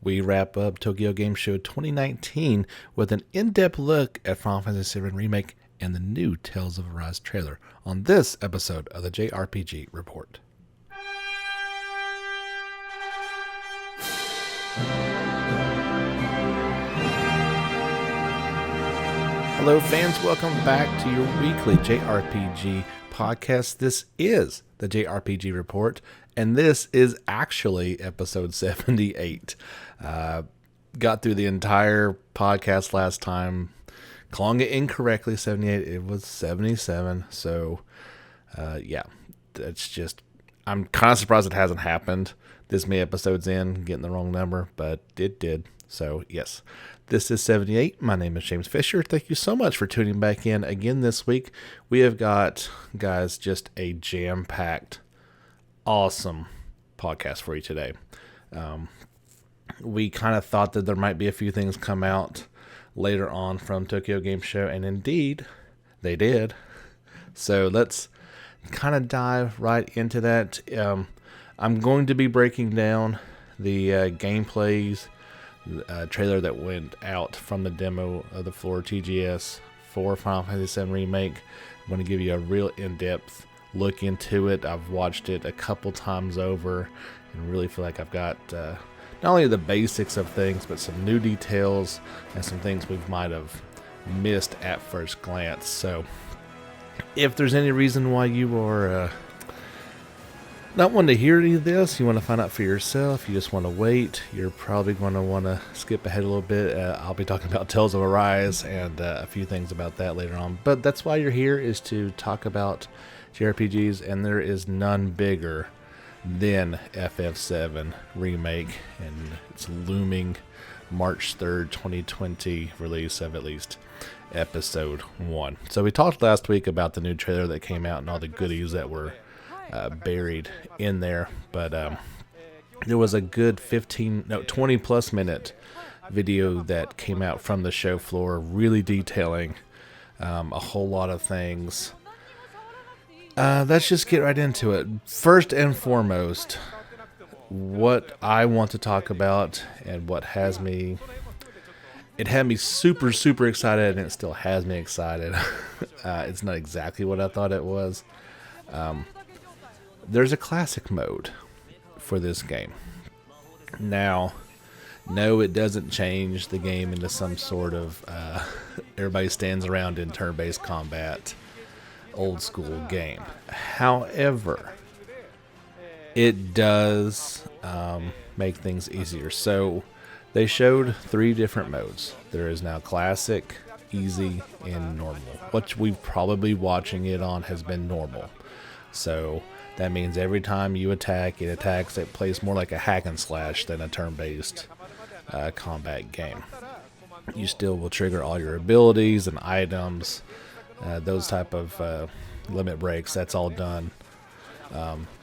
We wrap up Tokyo Game Show 2019 with an in-depth look at Final Fantasy VII Remake and the new Tales of Arise trailer on this episode of the JRPG Report. Hello fans, welcome back to your weekly JRPG podcast. This is the JRPG Report, and this is actually episode 78. Got through the entire podcast last time, calling it incorrectly 78. It was 77, so yeah, that's just, I'm kind of surprised it hasn't happened this many episodes in, getting the wrong number, but it did. So yes, this is 78. My name is James Fisher. Thank you so much for tuning back in again this week. We have got, guys, just a jam-packed, awesome podcast for you today. We kind of thought that there might be a few things come out later on from Tokyo Game Show, and indeed, they did. So let's kind of dive right into that. I'm going to be breaking down the gameplays trailer that went out from the demo of the floor TGS for Final Fantasy VII Remake. I'm going to give you a real in-depth look into it. I've watched it a couple times over and really feel like I've got not only the basics of things, but some new details and some things we might have missed at first glance. So if there's any reason why you are not wanting to hear any of this, you want to find out for yourself, you just want to wait, you're probably going to want to skip ahead a little bit. I'll be talking about Tales of Arise and a few things about that later on. But that's why you're here, is to talk about JRPGs, and there is none bigger than FF7 Remake and its looming March 3rd, 2020 release of at least Episode 1. So we talked last week about the new trailer that came out and all the goodies that were buried in there, but there was a good 20 plus minute video that came out from the show floor, really detailing a whole lot of things. Let's just get right into it. First and foremost, what I want to talk about and what has me, it had me super excited, and it still has me excited. It's not exactly what I thought it was. There's a classic mode for this game. Now, no, it doesn't change the game into some sort of everybody stands around in turn-based combat old school game. However, it does make things easier. So they showed 3 different modes. There is now classic, easy, and normal. What we've probably watching it on has been normal. So that means every time you attack, it attacks. It plays more like a hack and slash than a turn-based combat game. You still will trigger all your abilities and items, those type of limit breaks. That's all done.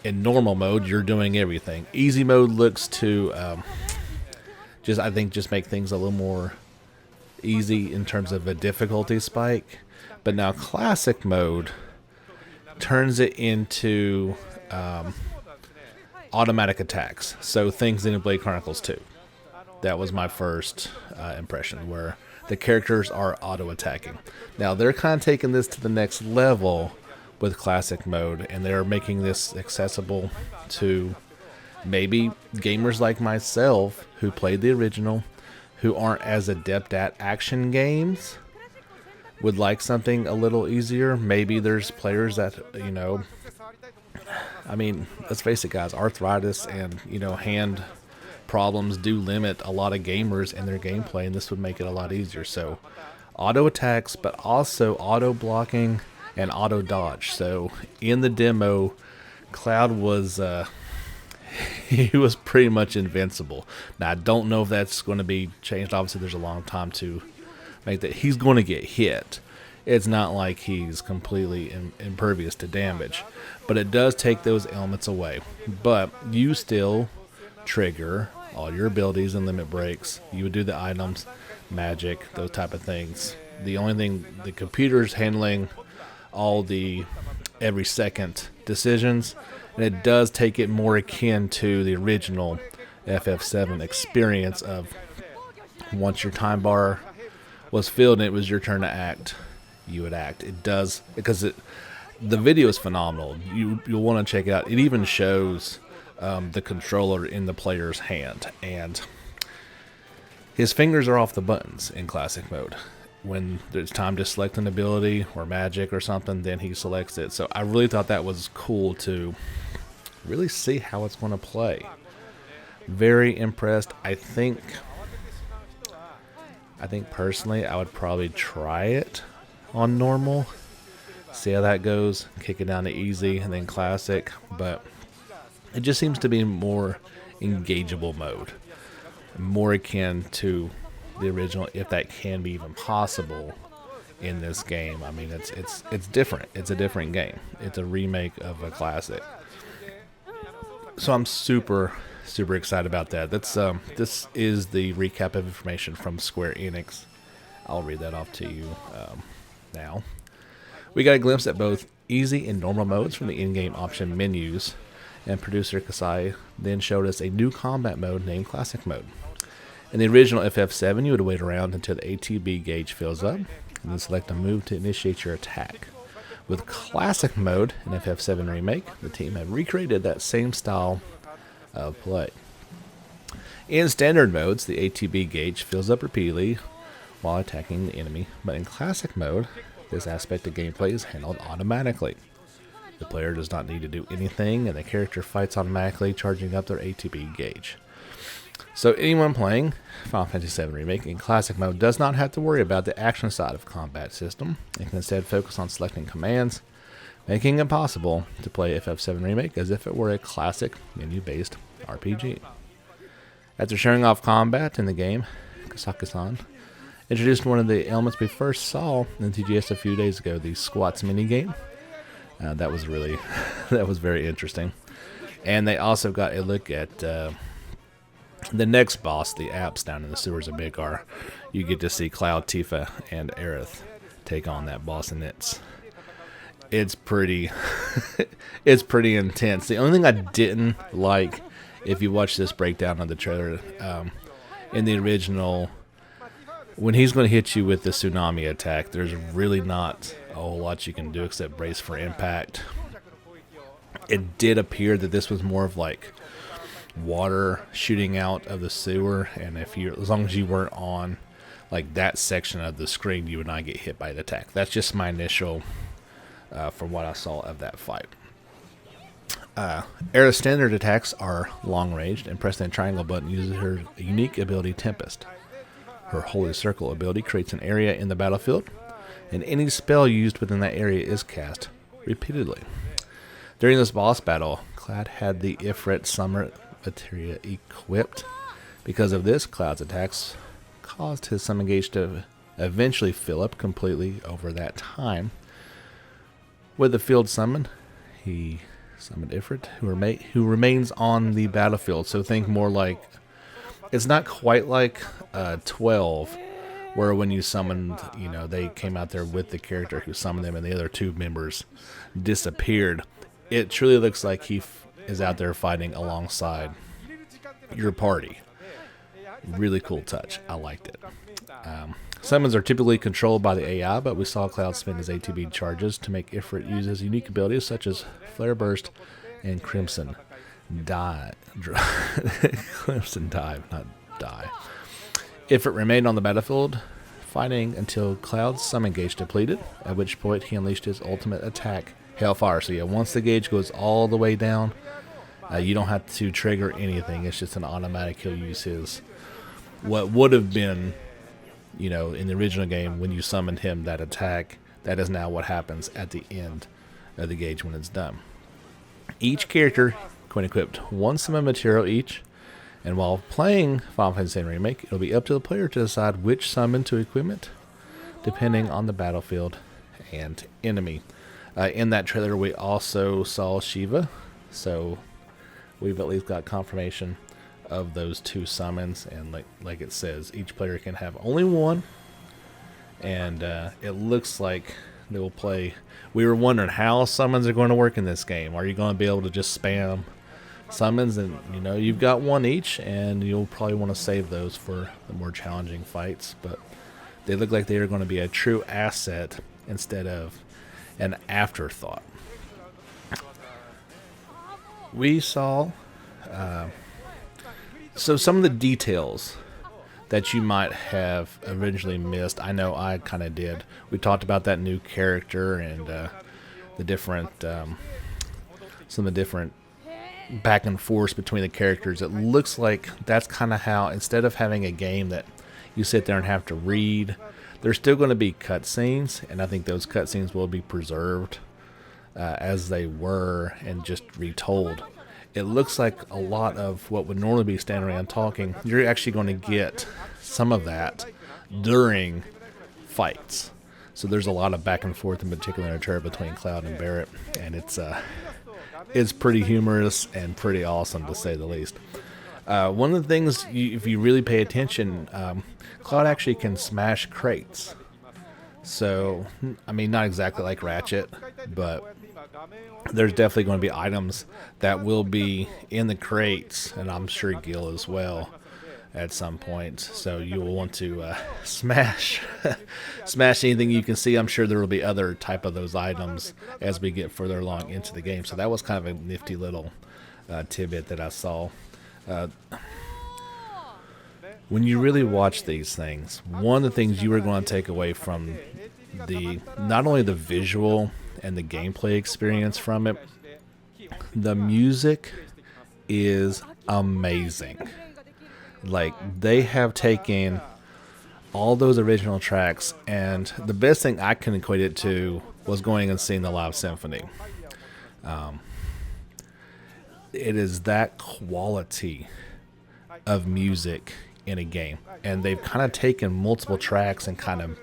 In normal mode, you're doing everything. Easy mode looks to just make things a little more easy in terms of a difficulty spike. But now classic mode turns it into automatic attacks. So things in Blade Chronicles 2. That was my first impression, where the characters are auto-attacking. Now they're kind of taking this to the next level with classic mode, and they're making this accessible to maybe gamers like myself who played the original, who aren't as adept at action games, would like something a little easier. Maybe there's players that, I mean, let's face it, guys, arthritis and, hand problems do limit a lot of gamers in their gameplay, and this would make it a lot easier. So auto attacks, but also auto blocking and auto dodge. So in the demo, Cloud was he was pretty much invincible. Now I don't know if that's going to be changed. Obviously there's a long time to make that. He's going to get hit. It's not like he's completely impervious to damage, but it does take those elements away. But you still trigger all your abilities and limit breaks. You would do the items, magic, those type of things. The only thing, the computer's handling all the every second decisions, and it does take it more akin to the original FF7 experience of once your time bar was filled and it was your turn to act, you would act. It does, because the video is phenomenal. You'll want to check it out. It even shows the controller in the player's hand, and his fingers are off the buttons in classic mode. When there's time to select an ability or magic or something, then he selects it. So I really thought that was cool to really see how it's going to play. Very impressed. I think personally I would probably try it on normal, see how that goes, kick it down to easy and then classic, but it just seems to be more engageable mode, more akin to the original, if that can be even possible in this game. I mean, it's different. It's a different game. It's a remake of a classic. So I'm super excited about that. This is the recap of information from Square Enix. I'll read that off to you now. We got a glimpse at both easy and normal modes from the in-game option menus, and producer Kasai then showed us a new combat mode named Classic Mode. In the original FF7, you would wait around until the ATB gauge fills up, and then select a move to initiate your attack. With Classic Mode in FF7 Remake, the team had recreated that same style of play. In Standard modes, the ATB gauge fills up repeatedly while attacking the enemy, but in Classic Mode, this aspect of gameplay is handled automatically. The player does not need to do anything, and the character fights automatically, charging up their ATB gauge. So anyone playing Final Fantasy VII Remake in Classic Mode does not have to worry about the action side of the combat system, and can instead focus on selecting commands, making it possible to play FF7 Remake as if it were a classic menu-based RPG. After showing off combat in the game, Kasaki-san introduced one of the elements we first saw in TGS a few days ago, the squats minigame. That was very interesting. And they also got a look at the next boss, the apps down in the sewers of Midgar. You get to see Cloud, Tifa, and Aerith take on that boss, and it's pretty it's pretty intense. The only thing I didn't like, if you watch this breakdown of the trailer, in the original, when he's going to hit you with the tsunami attack, there's really not a whole lot you can do except brace for impact. It did appear that this was more of like water shooting out of the sewer, and as long as you weren't on like that section of the screen, you would not get hit by the attack. That's just my initial from what I saw of that fight. Aerith's standard attacks are long ranged, and pressing the triangle button uses her unique ability Tempest. Her Holy Circle ability creates an area in the battlefield, and any spell used within that area is cast repeatedly. During this boss battle, Cloud had the Ifrit Summer Materia equipped. Because of this, Cloud's attacks caused his summon gauge to eventually fill up completely over that time. With the field summon, he summoned Ifrit, who remains on the battlefield. So think more like, it's not quite like 12, where when you summoned, they came out there with the character who summoned them and the other two members disappeared. It truly looks like he is out there fighting alongside your party. Really cool touch. I liked it. Summons are typically controlled by the AI, but we saw Cloud spend his ATB charges to make Ifrit use his unique abilities such as Flare Burst and Crimson Dive. Crimson Dive, not die. Ifrit remained on the battlefield, fighting until Cloud's summon gauge depleted, at which point he unleashed his ultimate attack, Hellfire. So yeah, once the gauge goes all the way down, you don't have to trigger anything. It's just an automatic. He'll use his, what would have been, in the original game, when you summoned him, that attack, that is now what happens at the end of the gauge when it's done. Each character can equip one summon material each, and while playing Final Fantasy VII Remake, it'll be up to the player to decide which summon to equip, depending on the battlefield and enemy. In that trailer, we also saw Shiva, so we've at least got confirmation of those two summons, and like it says, each player can have only one, and it looks like they will play. We were wondering how summons are going to work in this game. Are you going to be able to just spam summons, and you've got one each, and you'll probably want to save those for the more challenging fights. But they look like they are going to be a true asset instead of an afterthought. We saw so some of the details that you might have originally missed. I know I kind of did. We talked about that new character and the different some of the different back and forth between the characters. It looks like that's kind of how, instead of having a game that you sit there and have to read, there's still going to be cutscenes, and I think those cutscenes will be preserved as they were and just retold. It looks like a lot of what would normally be standing around talking, you're actually going to get some of that during fights. So there's a lot of back and forth, in particular in a turret between Cloud and Barrett, and it's pretty humorous and pretty awesome, to say the least. One of the things, if you really pay attention, Cloud actually can smash crates. So, I mean, not exactly like Ratchet, but there's definitely going to be items that will be in the crates, and I'm sure Gil as well at some point. So you will want to smash anything you can see. I'm sure there will be other type of those items as we get further along into the game. So that was kind of a nifty little tidbit that I saw. When you really watch these things, one of the things you are going to take away from not only the visual and the gameplay experience from it, the music is amazing. Like, they have taken all those original tracks, and the best thing I can equate it to was going and seeing the live symphony. It is that quality of music in a game, and they've kind of taken multiple tracks and kind of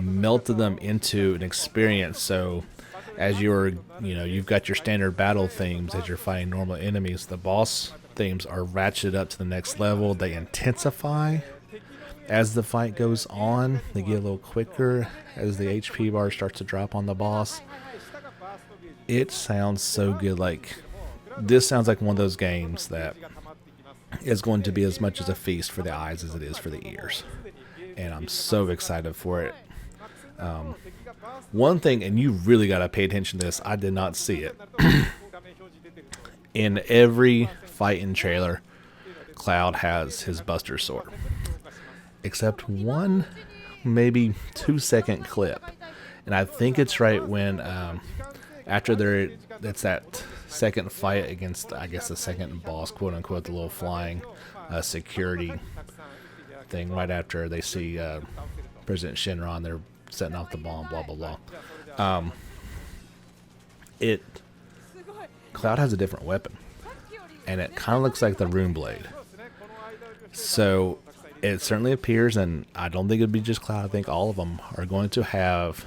melted them into an experience. So as you've got your standard battle themes as you're fighting normal enemies, the boss themes are ratcheted up to the next level. They intensify as the fight goes on. They get a little quicker as the HP bar starts to drop on the boss. It sounds so good. Like, this sounds like one of those games that is going to be as much as a feast for the eyes as it is for the ears, and I'm so excited for it. One thing, and you really got to pay attention to this, I did not see it. In every fight in trailer, Cloud has his Buster Sword, except one maybe 2-second clip, and I think it's right when after that's that second fight against, I guess, the second boss, quote unquote, the little flying security thing, right after they see President Shinron, they're setting off the bomb, blah blah blah. Cloud has a different weapon, and it kind of looks like the Rune Blade. So it certainly appears, and I don't think it'd be just Cloud. I think all of them are going to have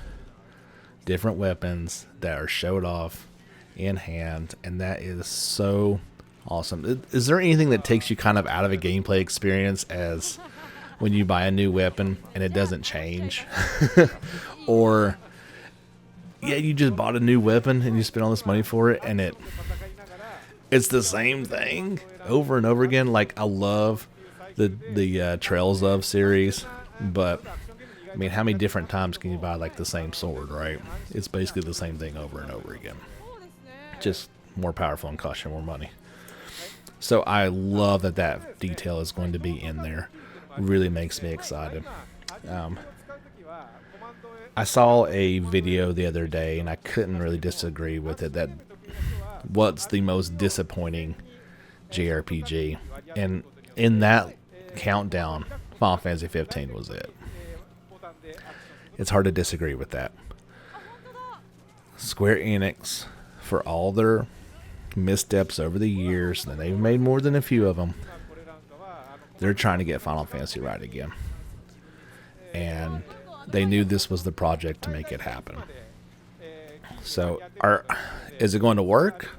different weapons that are showed off in hand, and that is so awesome. Is there anything that takes you kind of out of a gameplay experience as when you buy a new weapon and it doesn't change? Or you just bought a new weapon and you spent all this money for it, and it's the same thing over and over again. Like, I love the Trails of series, but I mean, how many different times can you buy like the same sword, right? It's basically the same thing over and over again, just more powerful and cost you more money. So I love that detail is going to be in there. Really makes me excited. I saw a video the other day, and I couldn't really disagree with it, that what's the most disappointing JRPG, and in that countdown, Final Fantasy 15 was it. It's hard to disagree with that. Square Enix, for all their missteps over the years, and they've made more than a few of them, they're trying to get Final Fantasy right again. And they knew this was the project to make it happen. So, is it going to work?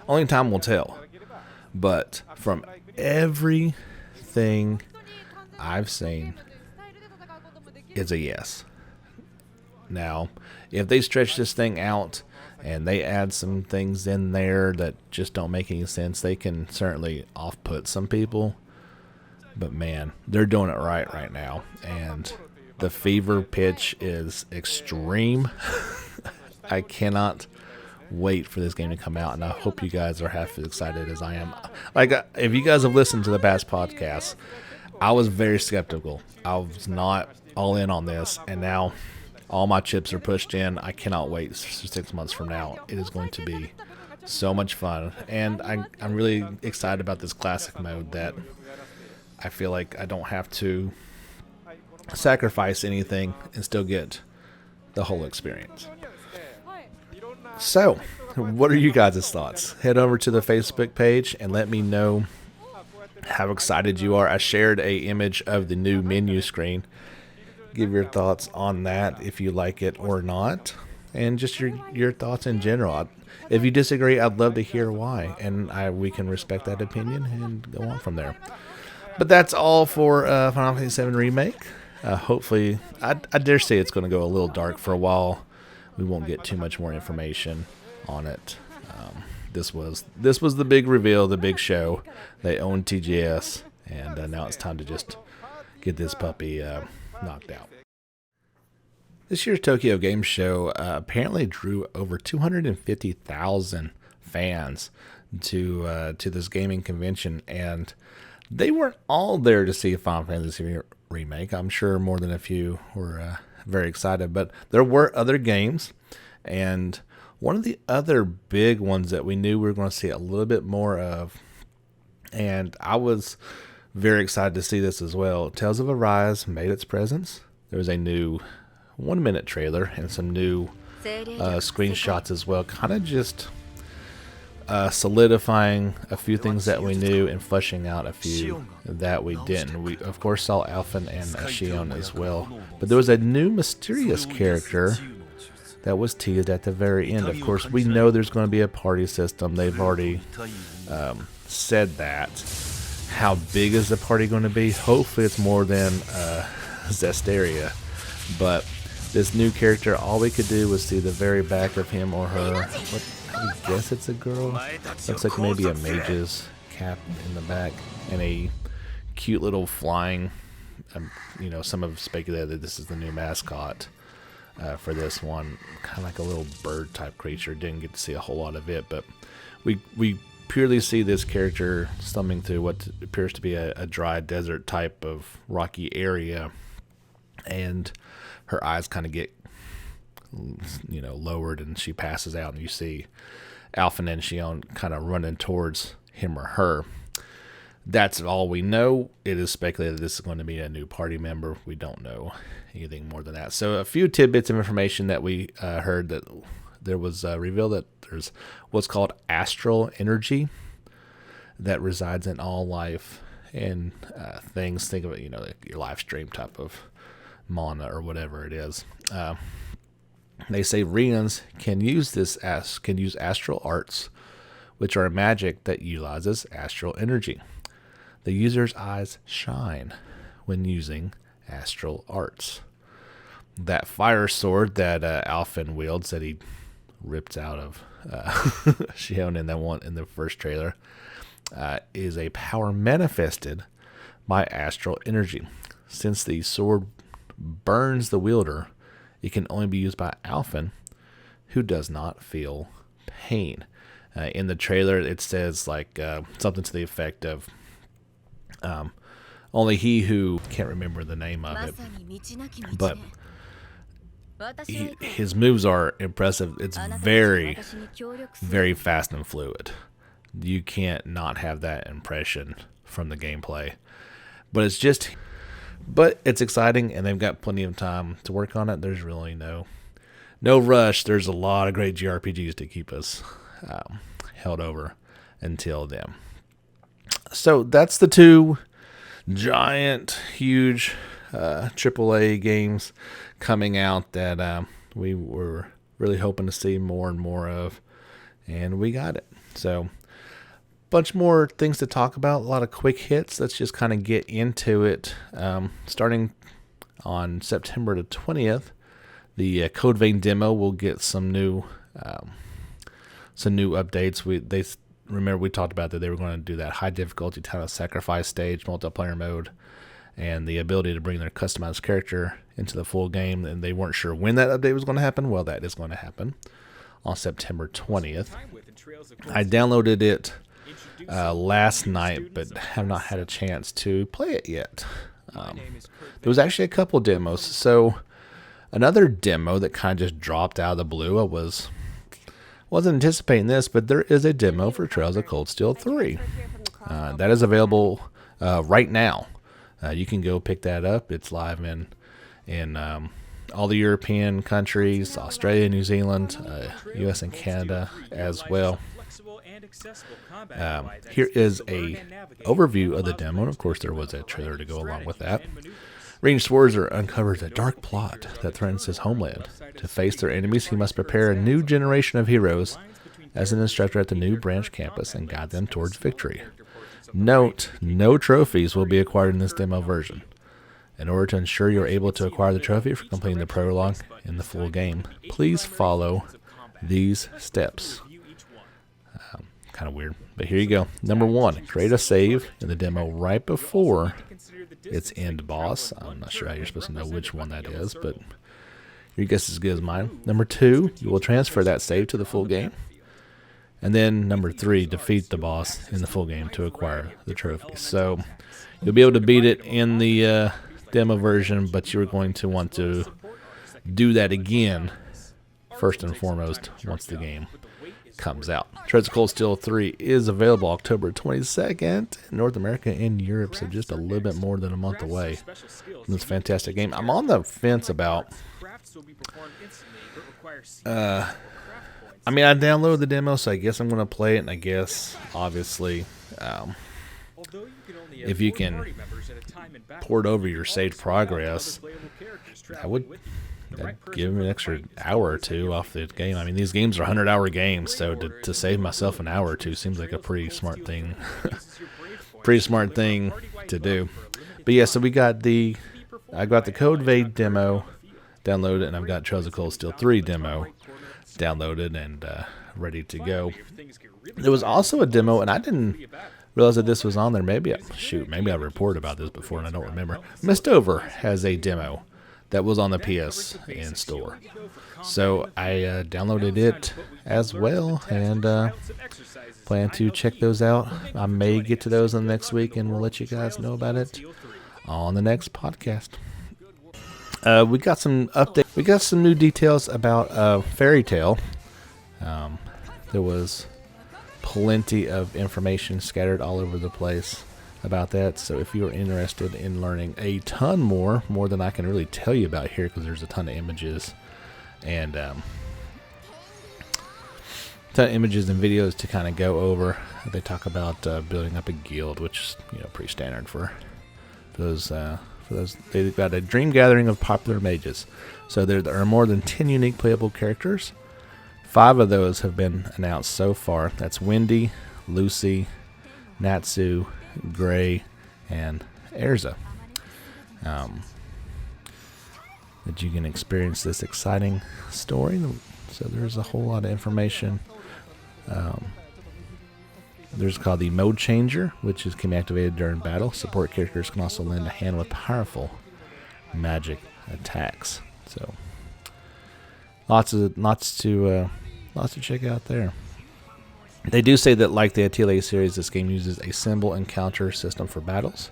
Only time will tell. But from everything I've seen, it's a yes. Now, if they stretch this thing out and they add some things in there that just don't make any sense. They can certainly off-put some people, but man, they're doing it right now, and the fever pitch is extreme. I cannot wait for this game to come out, and I hope you guys are half as excited as I am. Like, if you guys have listened to the past podcasts, I was very skeptical. I was not all in on this, and now all my chips are pushed in. I cannot wait 6 months from now. It is going to be so much fun, and I'm really excited about this classic mode that I feel like I don't have to sacrifice anything and still get the whole experience. So, what are you guys' thoughts? Head over to the Facebook page and let me know how excited you are. I shared a image of the new menu screen. Give your thoughts on that, if you like it or not, and just your thoughts in general. If you disagree, I'd love to hear why, and we can respect that opinion and go on from there. But that's all for Final Fantasy VII Remake. Hopefully, I dare say it's going to go a little dark for a while. We won't get too much more information on it. This was the big reveal, the big show. They own TGS, and now it's time to just get this puppy knocked out. This year's Tokyo Game Show apparently drew over 250,000 fans to this gaming convention, and they weren't all there to see Final Fantasy Remake. I'm sure more than a few were very excited, but there were other games, and one of the other big ones that we knew we were going to see a little bit more of, and I was very excited to see this as well. Tales of Arise made its presence. There was a new 1-minute trailer and some new screenshots as well, kind of just solidifying a few things that we knew and fleshing out a few that we didn't. We of course saw Alphen and Shion as well, but there was a new mysterious character that was teased at the very end. Of course, we know there's going to be a party system. They've already said that. How big is the party going to be? Hopefully it's more than Zestiria, but this new character, all we could do was see the very back of him or her. I guess it's a girl. Looks like maybe a mage's cap in the back and a cute little flying. Some have speculated that this is the new mascot for this one. Kind of like a little bird type creature. Didn't get to see a whole lot of it, but we purely see this character stumbling through what appears to be a dry desert type of rocky area, and her eyes kind of get lowered, and she passes out, and you see Alphen and Shion kind of running towards him or her. That's all we know. It is speculated this is going to be a new party member. We don't know anything more than that. So a few tidbits of information that we heard, that there was revealed that there's what's called astral energy that resides in all life and things. Think of it, like your live stream type of mana or whatever it is. They say Rians can use astral arts, which are a magic that utilizes astral energy. The user's eyes shine when using astral arts. That fire sword that Alphen wields, that he ripped out of Shion in the first trailer, is a power manifested by astral energy. Since the sword burns the wielder, it can only be used by Alphen, who does not feel pain. In the trailer, it says something to the effect of only he who, can't remember the name of it, but his moves are impressive. It's very, very fast and fluid. You can't not have that impression from the gameplay. But it's exciting, and they've got plenty of time to work on it. There's really no rush. There's a lot of great JRPGs to keep us held over until then. So that's the two giant, huge AAA games coming out that we were really hoping to see more and more of, and we got it. So bunch more things to talk about, a lot of quick hits. Let's just kind of get into it. Starting on September the 20th, the Code Vein demo will get some new some new updates. Remember we talked about that they were going to do that high difficulty Talent Sacrifice stage multiplayer mode, and the ability to bring their customized character into the full game, and they weren't sure when that update was going to happen. Well, that is going to happen on September 20th. I downloaded it last night, but have not had a chance to play it yet. There was actually a couple demos. So another demo that kind of just dropped out of the blue. Wasn't anticipating this, but there is a demo for Trails of Cold Steel 3. That is available right now. You can go pick that up. It's live in all the European countries, Australia, New Zealand, US and Canada as well. Here is a overview of the demo, and of course there was a trailer to go along with that. Ranged Warrior uncovers a dark plot that threatens his homeland. To face their enemies, he must prepare a new generation of heroes as an instructor at the new branch campus and guide them towards victory. Note, no trophies will be acquired in this demo version. In order to ensure you're able to acquire the trophy for completing the prologue in the full game, please follow these steps. Kind of weird, but here you go. Number 1, create a save in the demo right before its end boss. I'm not sure how you're supposed to know which one that is, but your guess is as good as mine. Number 2, you will transfer that save to the full game. And then number 3, defeat the boss in the full game to acquire the trophy. So you'll be able to beat it in the demo version, but you're going to want to do that again first and foremost once the game comes out. Trails of Cold Steel 3 is available October 22nd in North America and Europe, so just a little bit more than a month away from this fantastic game. I'm on the fence about I downloaded the demo, so I guess I'm going to play it, and I guess, obviously, if you can port over your saved progress, that'd give me an extra hour or two off the game. These games are 100-hour games, so to save myself an hour or two seems like a pretty smart thing. Pretty smart thing to do. But yeah, so I got the Code Vein demo downloaded, and I've got Trails of Cold Steel 3 demo downloaded and ready to go. There was also a demo, and I didn't realize that this was on there. Maybe I reported about this before and I don't remember. Mistover has a demo that was on the PSN store. So I downloaded it as well and plan to check those out. I may get to those in the next week, and we'll let you guys know about it on the next podcast. We got some updates. We got some new details about Fairy Tail. There was plenty of information scattered all over the place about that, so if you're interested in learning a ton more than I can really tell you about here, because there's a ton of images and videos to kind of go over. They talk about building up a guild, which is pretty standard for those. They've got a dream gathering of popular mages. So there are more than 10 unique playable characters. 5 of those have been announced so far. That's Wendy, Lucy, Natsu, Gray, and Erza. That you can experience this exciting story. So there's a whole lot of information. There's called the Mode Changer, which can be activated during battle. Support characters can also lend a hand with powerful magic attacks. So lots to check out there. They do say that, like the Atelier series, this game uses a symbol encounter system for battles.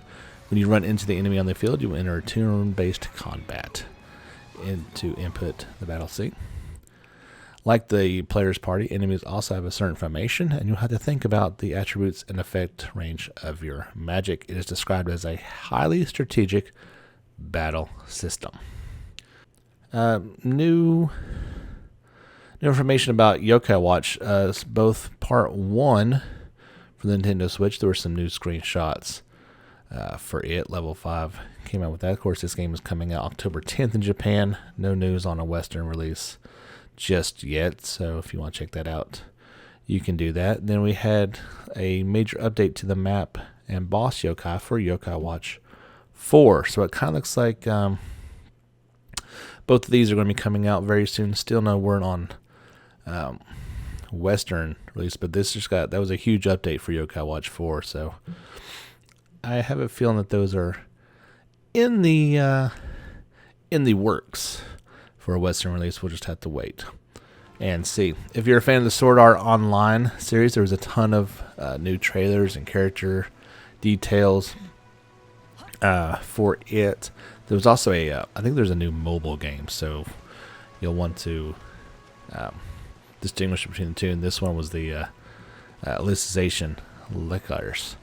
When you run into the enemy on the field, you will enter a turn-based combat to input the battle scene. Like the player's party, enemies also have a certain formation, and you'll have to think about the attributes and effect range of your magic. It is described as a highly strategic battle system. New information about Yokai Watch. Both Part 1 for the Nintendo Switch, there were some new screenshots for it. Level 5 came out with that. Of course, this game is coming out October 10th in Japan. No news on a Western release just yet, so if you want to check that out, you can do that. Then we had a major update to the map and boss yokai for Yokai Watch 4. So it kind of looks like both of these are going to be coming out very soon. Still no word on Western release, but that was a huge update for Yokai Watch 4. So I have a feeling that those are in the works for a Western release. We'll just have to wait and see. If you're a fan of the Sword Art Online series, there was a ton of new trailers and character details for it. There was also I think there's a new mobile game, so you'll want to distinguish between the two. And this one was the Alicization Lycaris.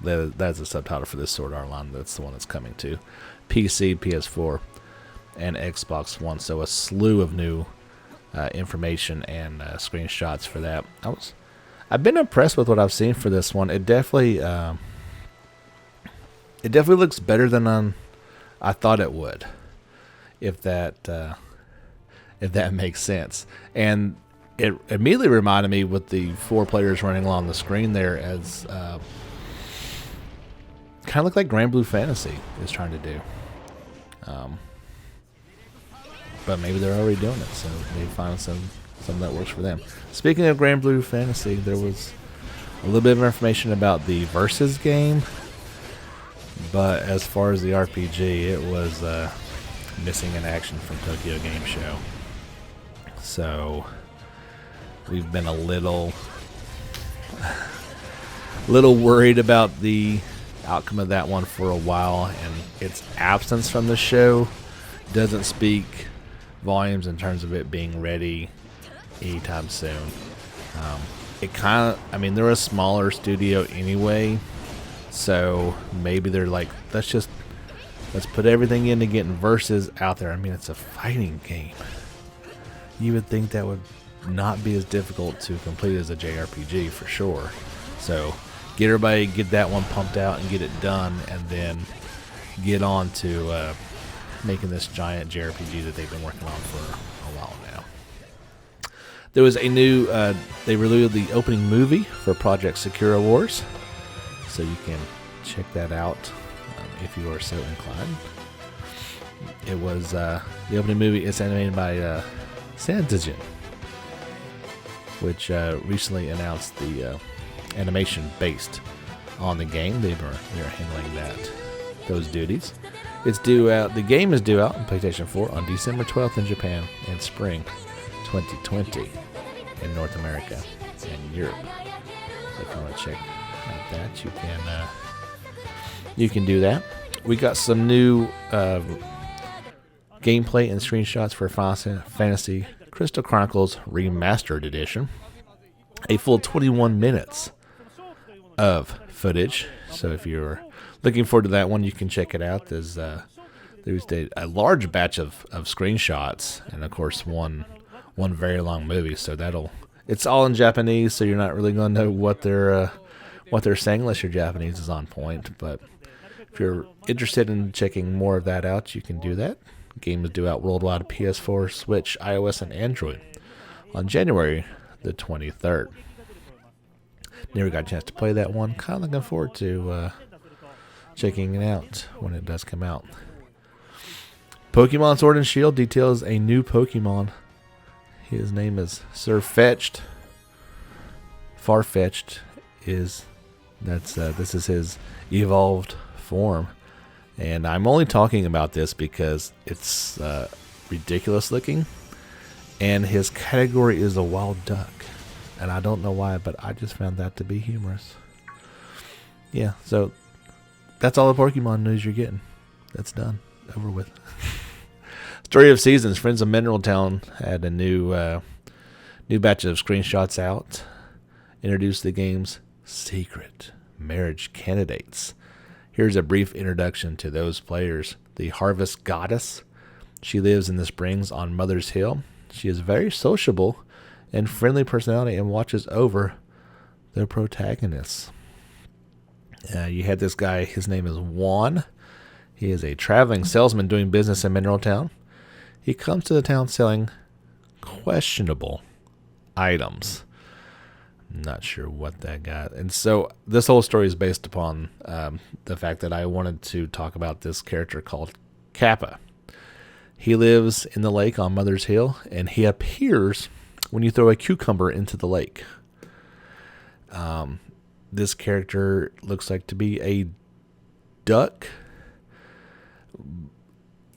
That's a subtitle for this Sword Art Online. That's the one that's coming to PC, PS4, and Xbox One. So a slew of new information and screenshots for that. I've been impressed with what I've seen for this one. It definitely looks better than I thought it would, if that makes sense. And it immediately reminded me with the 4 players running along the screen there as kind of look like Grand Blue Fantasy is trying to do. But maybe they're already doing it, so they find something that works for them. Speaking of Grand Blue Fantasy, there was a little bit of information about the Versus game, but as far as the RPG, it was missing in action from Tokyo Game Show. So we've been a little worried about the outcome of that one for a while, and its absence from the show doesn't speak volumes in terms of it being ready anytime soon. They're a smaller studio anyway, so maybe they're like, let's put everything into getting Versus out there. I mean, it's a fighting game. You would think that would not be as difficult to complete as a JRPG for sure. So get that one pumped out and get it done, and then get on to making this giant JRPG that they've been working on for a while now. There was a new, they released the opening movie for Project Sakura Wars, so you can check that out if you are so inclined. It was, the opening movie is animated by Santagen, which recently announced the animation based on the game. They're handling those duties. It's due out. The game is due out on PlayStation 4 on December 12th in Japan and spring 2020 in North America and Europe. So if you want to check out that, you can do that. We got some new gameplay and screenshots for Final Fantasy Crystal Chronicles Remastered Edition. A full 21 minutes of footage. So if you're looking forward to that one, you can check it out. There's a large batch of screenshots, and of course one very long movie. So it's all in Japanese, so you're not really going to know what they're saying unless your Japanese is on point. But if you're interested in checking more of that out, you can do that. The game is due out worldwide: PS4, Switch, iOS, and Android on January the 23rd. Never got a chance to play that one. Kind of looking forward to checking it out when it does come out. Pokemon Sword and Shield details a new Pokemon. His name is Sir Fetched. Farfetch'd this is his evolved form. And I'm only talking about this because it's ridiculous looking. And his category is a wild duck. And I don't know why, but I just found that to be humorous. Yeah, so that's all the Pokemon news you're getting. That's done. Over with. Story of Seasons. Friends of Mineral Town had a new batch of screenshots out. Introduced the game's secret marriage candidates. Here's a brief introduction to those players. The Harvest Goddess. She lives in the springs on Mother's Hill. She is very sociable and friendly personality and watches over the protagonists. You had this guy, his name is Juan. He is a traveling salesman doing business in Mineral Town. He comes to the town selling questionable items. I'm not sure what that got. And so this whole story is based upon the fact that I wanted to talk about this character called Kappa. He lives in the lake on Mother's Hill, and he appears when you throw a cucumber into the lake. This character looks like to be a duck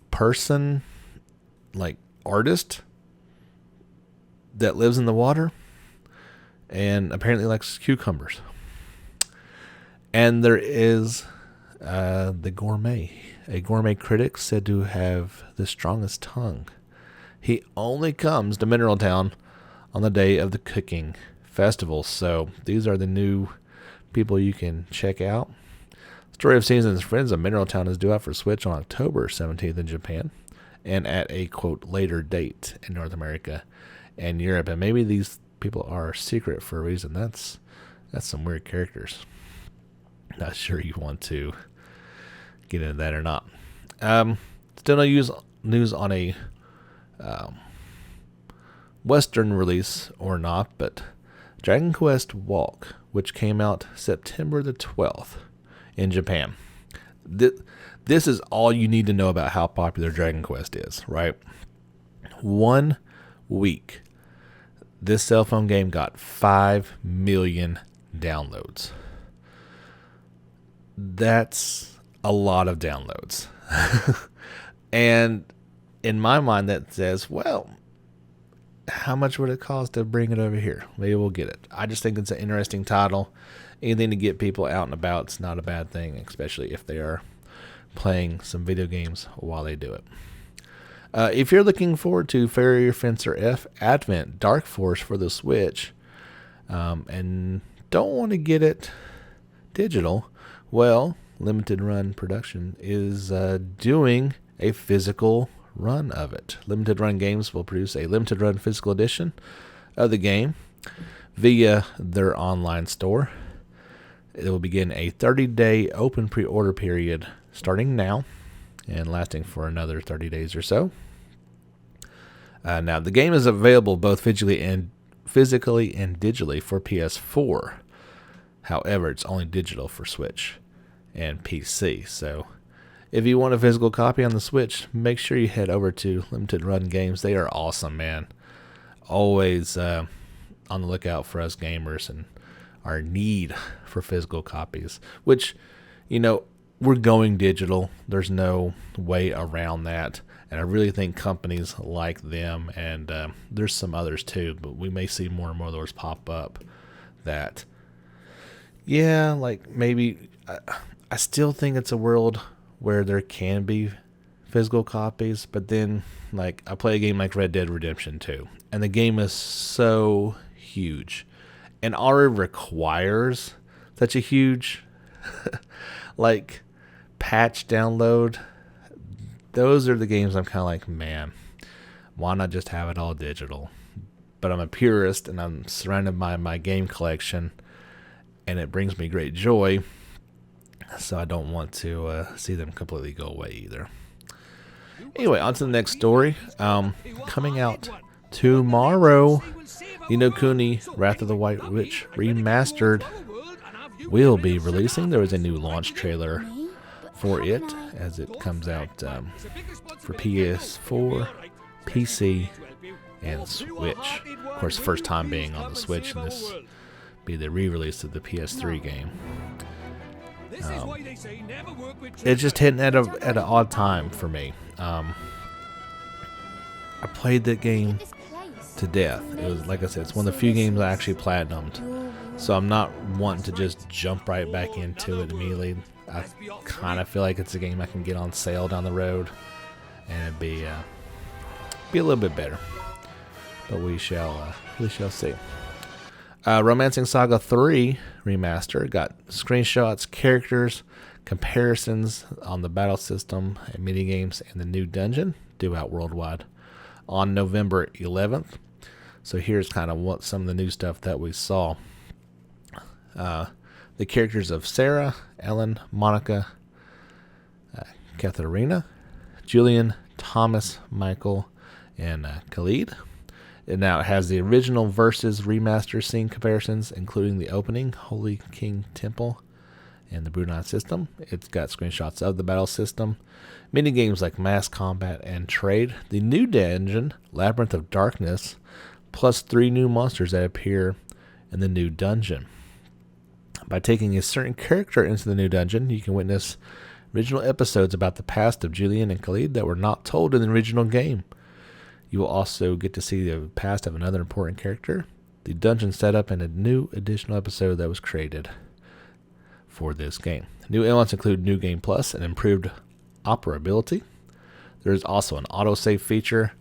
person, like artist that lives in the water and apparently likes cucumbers. And there is the gourmet, a gourmet critic said to have the strongest tongue. He only comes to Mineral Town on the day of the cooking festival. So these are the new people you can check out. Story of Seasons Friends of Mineral Town is due out for Switch on October 17th in Japan, and at a, quote, later date in North America and Europe. And maybe these people are secret for a reason. That's some weird characters. Not sure you want to get into that or not. Still no news on a Western release or not, but Dragon Quest Walk, which came out September the 12th in Japan. This is all you need to know about how popular Dragon Quest is, right? 1 week, this cell phone game got 5 million downloads. That's a lot of downloads. And in my mind, that says, well, how much would it cost to bring it over here? Maybe we'll get it. I just think it's an interesting title. Anything to get people out and about, it's not a bad thing, especially if they are playing some video games while they do it. If you're looking forward to Fairy Fencer F Advent Dark Force for the Switch, and don't want to get it digital, well, Limited Run Production is doing a physical run of it. Limited Run Games will produce a limited run physical edition of the game via their online store. It will begin a 30-day open pre-order period starting now and lasting for another 30 days or so. Now, the game is available both physically and digitally for PS4. However, it's only digital for Switch and PC. So if you want a physical copy on the Switch, make sure you head over to Limited Run Games. They are awesome, man. Always on the lookout for us gamers and our need for physical copies, which, we're going digital. There's no way around that. And I really think companies like them, and there's some others too, but we may see more and more of those pop up that, yeah, like maybe I still think it's a world where there can be physical copies, but then, like, I play a game like Red Dead Redemption 2, and the game is so huge and already requires such a huge like patch download. Those are the games I'm kind of like, man, why not just have it all digital? But I'm a purist, and I'm surrounded by my game collection, and it brings me great joy, so I don't want to see them completely go away either. Anyway, on to the next story. Coming out tomorrow, Ni no Kuni Wrath of the White Witch Remastered will be releasing. There was a new launch trailer for it as it comes out for PS4, PC, and Switch. Of course, the first time being on the Switch, and this will be the re-release of the PS3 game. It's just hitting at an odd time for me. I played that game to death. It was, like I said, it's one of the few games I actually platinumed. So I'm not wanting to just jump right back into it immediately. I kind of feel like it's a game I can get on sale down the road, and it'd be a little bit better. But we shall see. Romancing Saga 3 Remaster got screenshots, characters, comparisons on the battle system and minigames, and the new dungeon due out worldwide on November 11th. So here's kind of what some of the new stuff that we saw. The characters of Sarah, Ellen, Monica, Katharina, Julian, Thomas, Michael, and Khalid. And now it has the original versus remaster scene comparisons, including the opening, Holy King Temple, and the Brunei system. It's got screenshots of the battle system, mini games like mass combat and trade, the new dungeon, Labyrinth of Darkness, plus 3 new monsters that appear in the new dungeon. By taking a certain character into the new dungeon, you can witness original episodes about the past of Julian and Khalid that were not told in the original game. You will also get to see the past of another important character, the dungeon setup, and a new additional episode that was created for this game. New elements include New Game Plus and improved operability. There is also an autosave feature,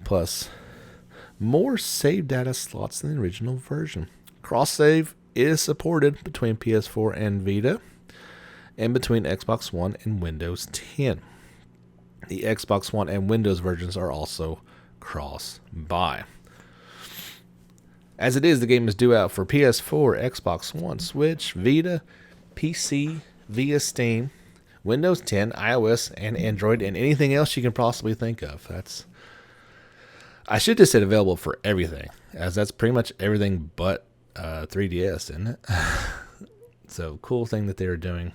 plus more save data slots than the original version. Cross-save is supported between PS4 and Vita, and between Xbox One and Windows 10. The Xbox One and Windows versions are also cross-buy. As it is, the game is due out for PS4, Xbox One, Switch, Vita, PC, via Steam, Windows 10, iOS, and Android, and anything else you can possibly think of. I should just say available for everything, as that's pretty much everything but 3DS, isn't it? So, cool thing that they're doing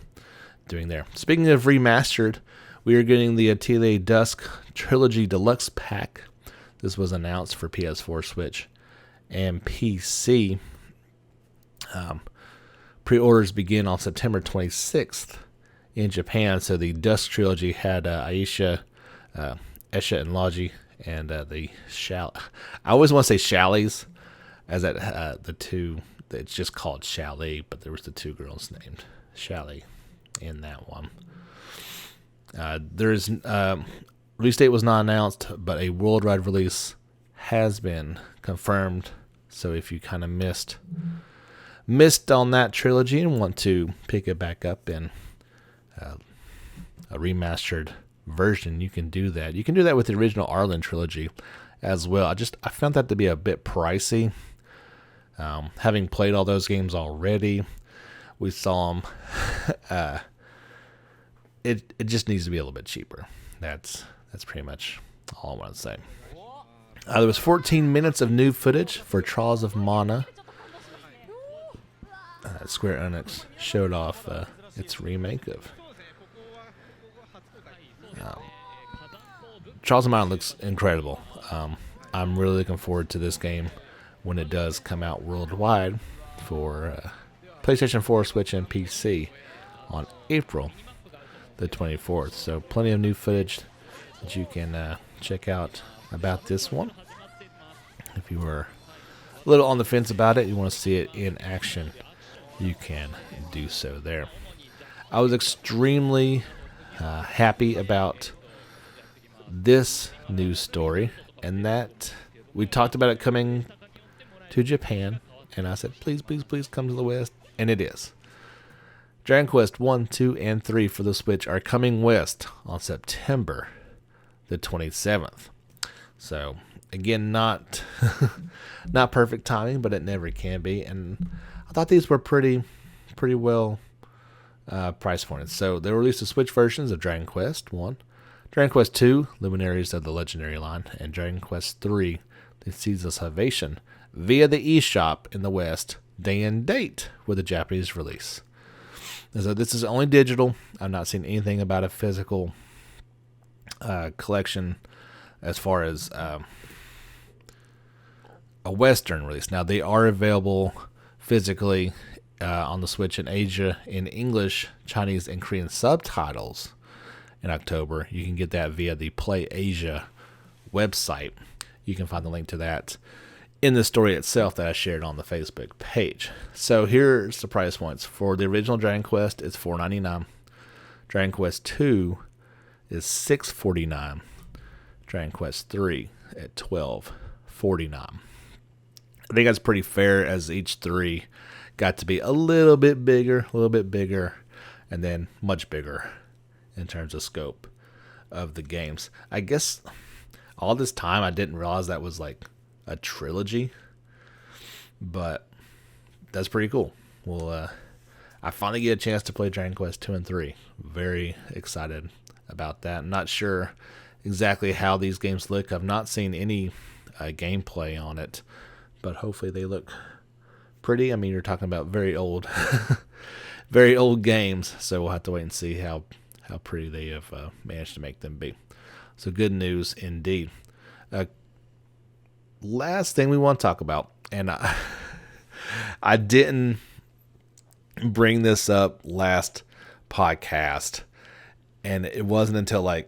there. Speaking of remastered, we are getting the Atelier Dusk Trilogy Deluxe Pack. This was announced for PS4, Switch, and PC. Pre-orders begin on September 26th in Japan. So the Dusk Trilogy had Aisha, Esha, and Logi, and the Shall. I always want to say Shallies, as that the two. It's just called Chalet, but there was the 2 girls named Chalet in that one. There's release date was not announced, but a worldwide release has been confirmed. So if you kind of missed on that trilogy and want to pick it back up in a remastered version, you can do that. You can do that with the original Arlen trilogy as well. I found that to be a bit pricey. Having played all those games already, we saw them. It just needs to be a little bit cheaper. That's pretty much all I want to say. There was 14 minutes of new footage for Trials of Mana. Square Enix showed off its remake of Trials of Mana. Looks incredible. I'm really looking forward to this game when it does come out worldwide for PlayStation 4, Switch, and PC on April the 24th. So plenty of new footage that you can check out about this one. If you were a little on the fence about it, you want to see it in action, you can do so there. I was extremely happy about this news story, and that we talked about it coming to Japan, and I said, please, please, please come to the West, and it is. Dragon Quest 1, 2, and 3 for the Switch are coming west on September the 27th. So, again, not perfect timing, but it never can be. And I thought these were pretty well price pointed. So, they released the Switch versions of Dragon Quest 1, Dragon Quest 2, Luminaries of the Legendary Line, and Dragon Quest 3, The Seeds of Salvation, via the eShop in the West, day and date with a Japanese release. So this is only digital. I've not seen anything about a physical collection as far as a Western release. Now, they are available physically on the Switch in Asia in English, Chinese, and Korean subtitles in October. You can get that via the Play Asia website. You can find the link to that in the story itself that I shared on the Facebook page. So here's the price points. For the original Dragon Quest, it's $4.99. Dragon Quest 2 is $6.49. Dragon Quest 3 at $12.49. I think that's pretty fair, as each 3 got to be a little bit bigger, and then much bigger in terms of scope of the games. I guess all this time I didn't realize that was like a trilogy, but that's pretty cool. Well, I finally get a chance to play Dragon Quest 2 and 3. Very excited about that. I'm not sure exactly how these games look. I've not seen any gameplay on it, but hopefully they look pretty. I mean, you're talking about very old very old games. So we'll have to wait and see how pretty they have managed to make them be. So good news indeed. Last thing we want to talk about, and I didn't bring this up last podcast, and it wasn't until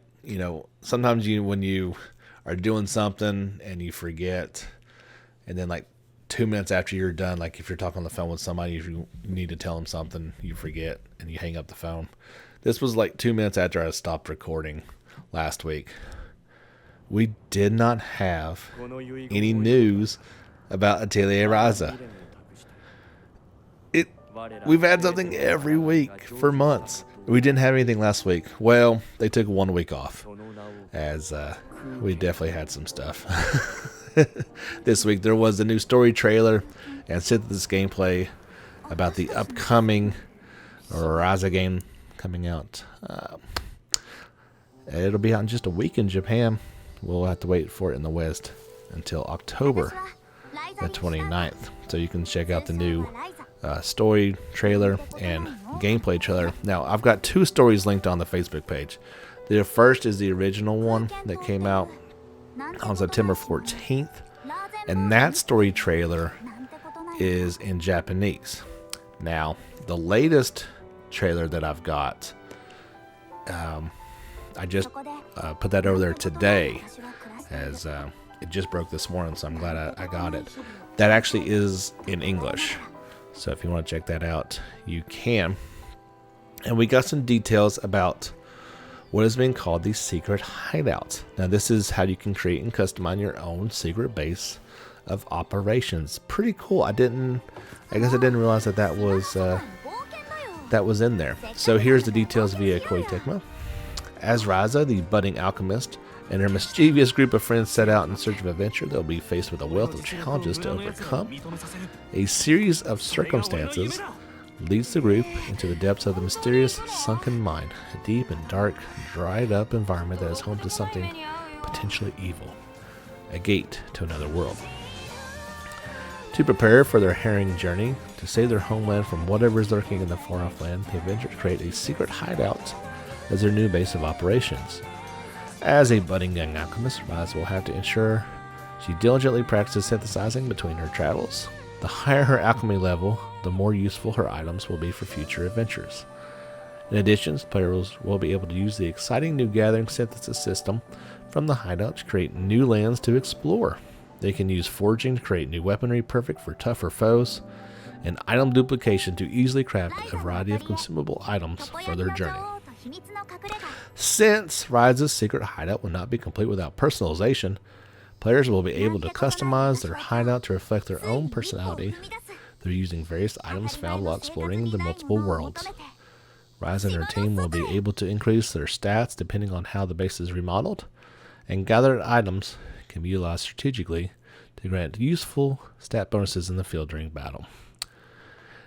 sometimes when you are doing something and you forget, and then 2 minutes after you're done, like if you're talking on the phone with somebody, you need to tell them something, you forget and you hang up the phone. This was 2 minutes after I stopped recording last week. We did not have any news about Atelier Ryza. We've had something every week for months. We didn't have anything last week. Well, they took 1 week off, as we definitely had some stuff. This week there was a new story trailer and synthesis gameplay about the upcoming Ryza game coming out. It'll be out in just a week in Japan. We'll have to wait for it in the West until October the 29th. So you can check out the new story trailer and gameplay trailer. Now, I've got 2 stories linked on the Facebook page. The first is the original one that came out on September 14th. And that story trailer is in Japanese. Now, the latest trailer that I've got, I just put that over there today, as it just broke this morning, so I'm glad I got it. That actually is in English, so if you want to check that out, you can. And we got some details about what is being called the secret hideout. Now, this is how you can create and customize your own secret base of operations. Pretty cool. I guess I didn't realize that was in there. So here's the details via Koei Tecmo. As Ryza, the budding alchemist, and her mischievous group of friends set out in search of adventure, they'll be faced with a wealth of challenges to overcome. A series of circumstances leads the group into the depths of the mysterious sunken mine, a deep and dark, dried up environment that is home to something potentially evil, a gate to another world. To prepare for their harrowing journey, to save their homeland from whatever is lurking in the far-off land, the adventurers create a secret hideout as their new base of operations. As a budding young alchemist, Ryza will have to ensure she diligently practices synthesizing between her travels. The higher her alchemy level, the more useful her items will be for future adventures. In addition, players will be able to use the exciting new gathering synthesis system from the hideout to create new lands to explore. They can use forging to create new weaponry perfect for tougher foes, and item duplication to easily craft a variety of consumable items for their journey. Since Ryza's secret hideout will not be complete without personalization, players will be able to customize their hideout to reflect their own personality through using various items found while exploring the multiple worlds. Ryza and her team will be able to increase their stats depending on how the base is remodeled, and gathered items can be utilized strategically to grant useful stat bonuses in the field during battle.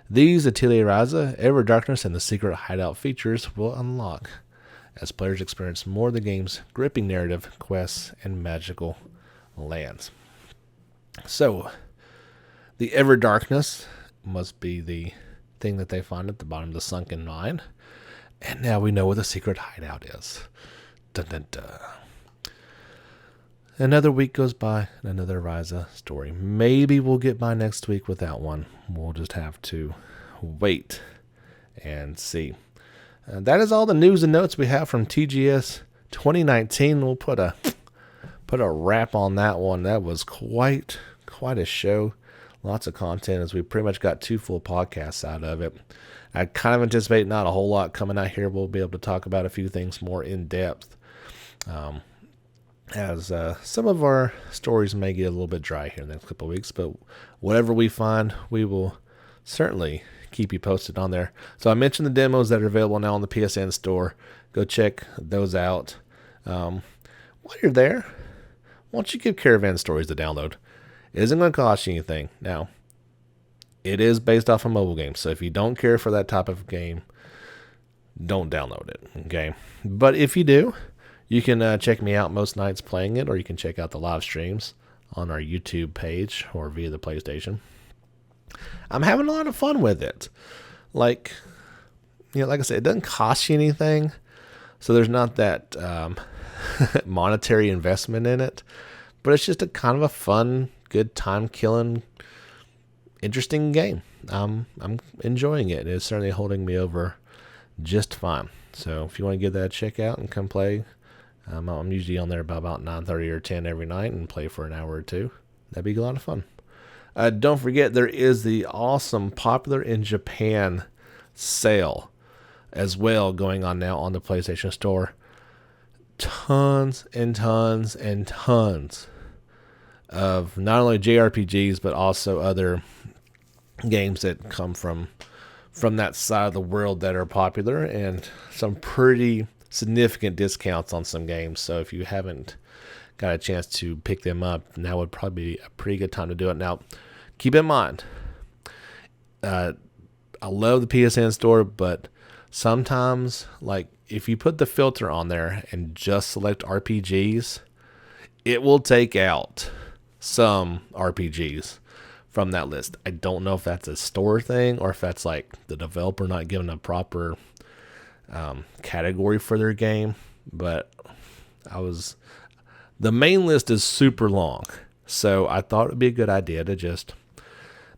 These Atelier Ryza, Ever Darkness, and the Secret Hideout features will unlock as players experience more of the game's gripping narrative, quests, and magical lands. So, the Ever Darkness must be the thing that they find at the bottom of the sunken mine. And now we know what the Secret Hideout is. Dun, dun, dun. Another week goes by, and another Ryza story. Maybe we'll get by next week without one. We'll just have to wait and see. That is all the news and notes we have from TGS 2019. We'll put a wrap on that one. That was quite a show. Lots of content, as we pretty much got 2 full podcasts out of it. I kind of anticipate not a whole lot coming out here. We'll be able to talk about a few things more in depth. As some of our stories may get a little bit dry here in the next couple of weeks, but whatever we find, we will certainly keep you posted on there. So I mentioned the demos that are available now on the PSN store. Go check those out. While you're there, why don't you give Caravan Stories a download? It isn't going to cost you anything. Now, it is based off a mobile game, so if you don't care for that type of game, don't download it, okay? But if you do, you can check me out most nights playing it, or you can check out the live streams on our YouTube page or via the PlayStation. I'm having a lot of fun with it. Like, like I said, it doesn't cost you anything. So there's not that monetary investment in it. But it's just a kind of a fun, good time-killing, interesting game. I'm enjoying it. It's certainly holding me over just fine. So if you want to give that a check out and come play, I'm usually on there by about 9:30 or 10 every night and play for an hour or two. That'd be a lot of fun. Don't forget, there is the awesome, popular in Japan sale as well going on now on the PlayStation Store. Tons and tons and tons of not only JRPGs, but also other games that come from that side of the world that are popular, and some pretty significant discounts on some games. So if you haven't got a chance to pick them up, now would probably be a pretty good time to do it. Now, keep in mind, I love the PSN store, but sometimes, like, if you put the filter on there and just select RPGs, it will take out some RPGs from that list. I don't know if that's a store thing or if that's like the developer not giving a proper category for their game, but the main list is super long, so I thought it would be a good idea to just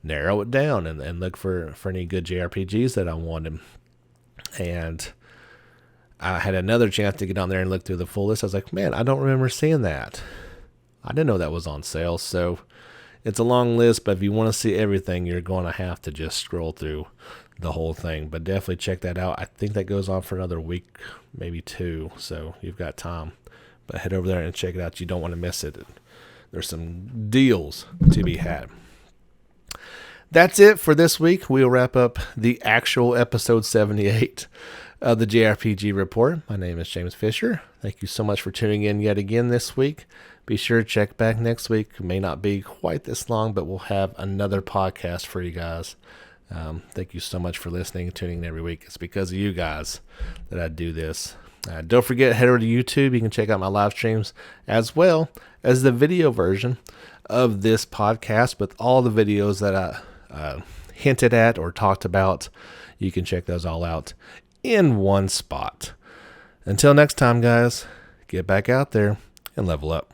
narrow it down and look for any good JRPGs that I wanted. And I had another chance to get on there and look through the full list. I was like, man, I don't remember seeing that. I didn't know that was on sale. So it's a long list, but if you want to see everything, you're going to have to just scroll through the whole thing. But definitely check that out. I think that goes on for another week, maybe 2. So you've got time. But head over there and check it out. You don't want to miss it. There's some deals to be had. That's it for this week. We'll wrap up the actual episode 78 of the JRPG Report. My name is James Fisher. Thank you so much for tuning in yet again this week. Be sure to check back next week. It may not be quite this long, but we'll have another podcast for you guys. Thank you so much for listening and tuning in every week. It's because of you guys that I do this. Don't forget, head over to YouTube. You can check out my live streams as well as the video version of this podcast with all the videos that I hinted at or talked about. You can check those all out in one spot. Until next time, guys, get back out there and level up.